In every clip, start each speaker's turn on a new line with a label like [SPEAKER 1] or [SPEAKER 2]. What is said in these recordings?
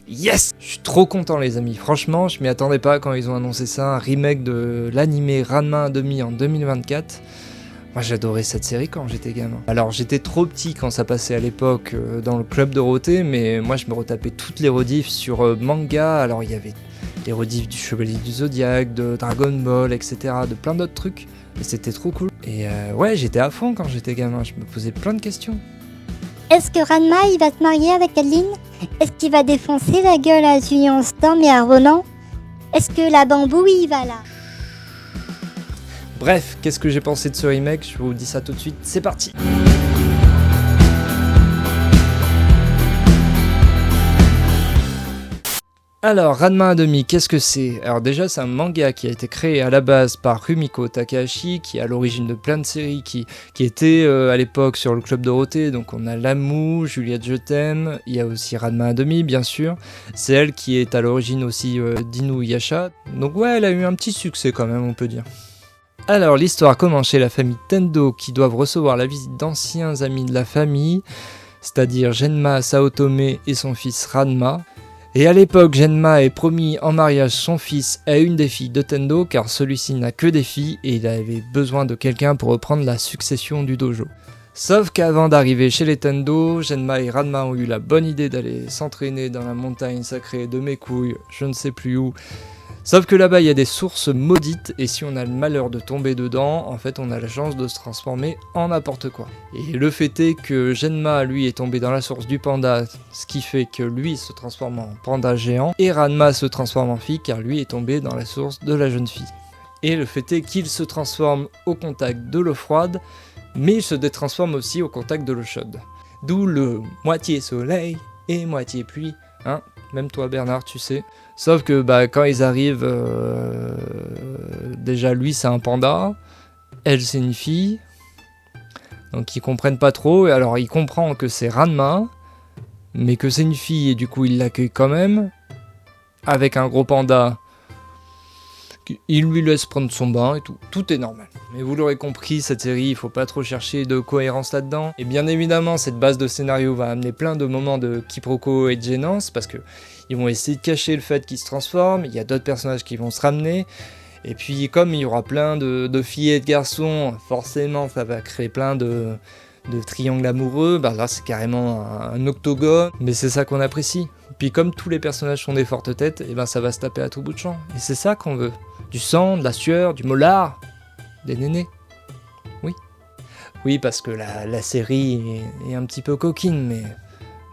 [SPEAKER 1] Yes! Je suis trop content les amis, franchement je m'y attendais pas quand ils ont annoncé ça, un remake de l'animé Ranma 1/2 en 2024. Moi j'adorais cette série quand j'étais gamin. Alors j'étais trop petit quand ça passait à l'époque dans le club Dorothée, mais moi je me retapais toutes les rediffs sur manga. Alors il y avait les rediffs du Chevalier du Zodiaque, de Dragon Ball, etc. de plein d'autres trucs. Et c'était trop cool. Et ouais, j'étais à fond quand j'étais gamin, je me posais plein de questions.
[SPEAKER 2] Est-ce que Ranma il va se marier avec Adeline? Est-ce qu'il va défoncer la gueule à Julien Storm et à Ronan? Est-ce que la bambou il va là?
[SPEAKER 1] Bref, qu'est-ce que j'ai pensé de ce remake? Je vous dis ça tout de suite, c'est parti! Alors, Ranma 1/2, qu'est-ce que c'est? Alors déjà, c'est un manga qui a été créé à la base par Rumiko Takahashi, qui est à l'origine de plein de séries qui étaient à l'époque sur le Club Dorothée. Donc on a Lamu, Juliette Je t'aime, il y a aussi Ranma 1/2 bien sûr. C'est elle qui est à l'origine aussi d'Inuyasha. Donc ouais, elle a eu un petit succès quand même, on peut dire. Alors l'histoire commence chez la famille Tendo qui doivent recevoir la visite d'anciens amis de la famille, c'est-à-dire Genma Saotome et son fils Ranma. Et à l'époque, Genma est promis en mariage son fils à une des filles de Tendo car celui-ci n'a que des filles et il avait besoin de quelqu'un pour reprendre la succession du dojo. Sauf qu'avant d'arriver chez les Tendo, Genma et Ranma ont eu la bonne idée d'aller s'entraîner dans la montagne sacrée de Mekouille, je ne sais plus où. Sauf que là-bas il y a des sources maudites et si on a le malheur de tomber dedans, en fait on a la chance de se transformer en n'importe quoi. Et le fait est que Genma lui est tombé dans la source du panda, ce qui fait que lui se transforme en panda géant, et Ranma se transforme en fille car lui est tombé dans la source de la jeune fille. Et le fait est qu'il se transforme au contact de l'eau froide, mais il se détransforme aussi au contact de l'eau chaude. D'où le moitié soleil et moitié pluie, hein, même toi Bernard tu sais. Sauf que quand ils arrivent, déjà lui c'est un panda, elle c'est une fille, donc ils comprennent pas trop, et alors il comprend que c'est Ranma, mais que c'est une fille, et du coup il l'accueille quand même, avec un gros panda, il lui laisse prendre son bain et tout est normal. Mais vous l'aurez compris, cette série, il faut pas trop chercher de cohérence là-dedans, et bien évidemment cette base de scénario va amener plein de moments de quiproquo et de gênance, parce que ils vont essayer de cacher le fait qu'ils se transforment, il y a d'autres personnages qui vont se ramener, et puis comme il y aura plein de filles et de garçons, forcément ça va créer plein de triangles amoureux, là c'est carrément un octogone, mais c'est ça qu'on apprécie. Puis comme tous les personnages sont des fortes têtes, et ça va se taper à tout bout de champ, et c'est ça qu'on veut. Du sang, de la sueur, du molar, des nénés. Oui, parce que la série est un petit peu coquine,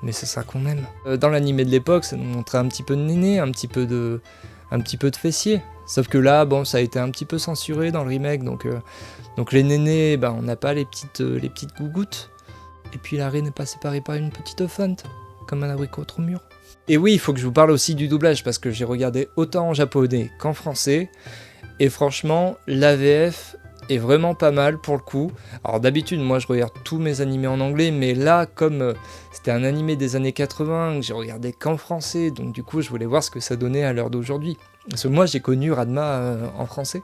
[SPEAKER 1] mais c'est ça qu'on aime. Dans l'animé de l'époque, ça nous montrait un petit peu de néné, un petit peu de fessier. Sauf que là, ça a été un petit peu censuré dans le remake, donc les nénés, on n'a pas les petites gougouttes. Et puis la reine n'est pas séparée par une petite fente, comme un abricot au mur. Et oui, il faut que je vous parle aussi du doublage, parce que j'ai regardé autant en japonais qu'en français, et franchement, l'AVF est vraiment pas mal pour le coup. Alors d'habitude, moi je regarde tous mes animés en anglais, mais là, comme c'était un animé des années 80, que j'ai regardé qu'en français, donc du coup je voulais voir ce que ça donnait à l'heure d'aujourd'hui. Parce que moi j'ai connu Ranma en français.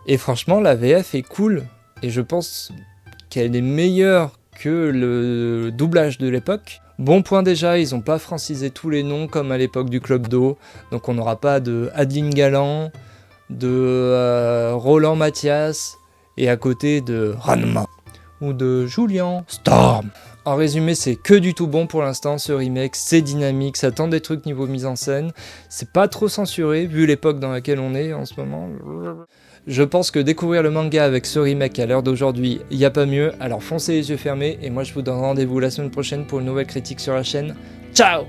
[SPEAKER 1] Et franchement, la VF est cool, et je pense qu'elle est meilleure que le doublage de l'époque. Bon point déjà, ils n'ont pas francisé tous les noms comme à l'époque du Club d'eau, donc on n'aura pas de Adeline Galland, de Roland Mathias, et à côté de Ranma, ou de Julien Storm. En résumé, c'est que du tout bon pour l'instant ce remake, c'est dynamique, ça tente des trucs niveau mise en scène, c'est pas trop censuré vu l'époque dans laquelle on est en ce moment. Je pense que découvrir le manga avec ce remake à l'heure d'aujourd'hui, il n'y a pas mieux, alors foncez les yeux fermés, et moi je vous donne rendez-vous la semaine prochaine pour une nouvelle critique sur la chaîne. Ciao!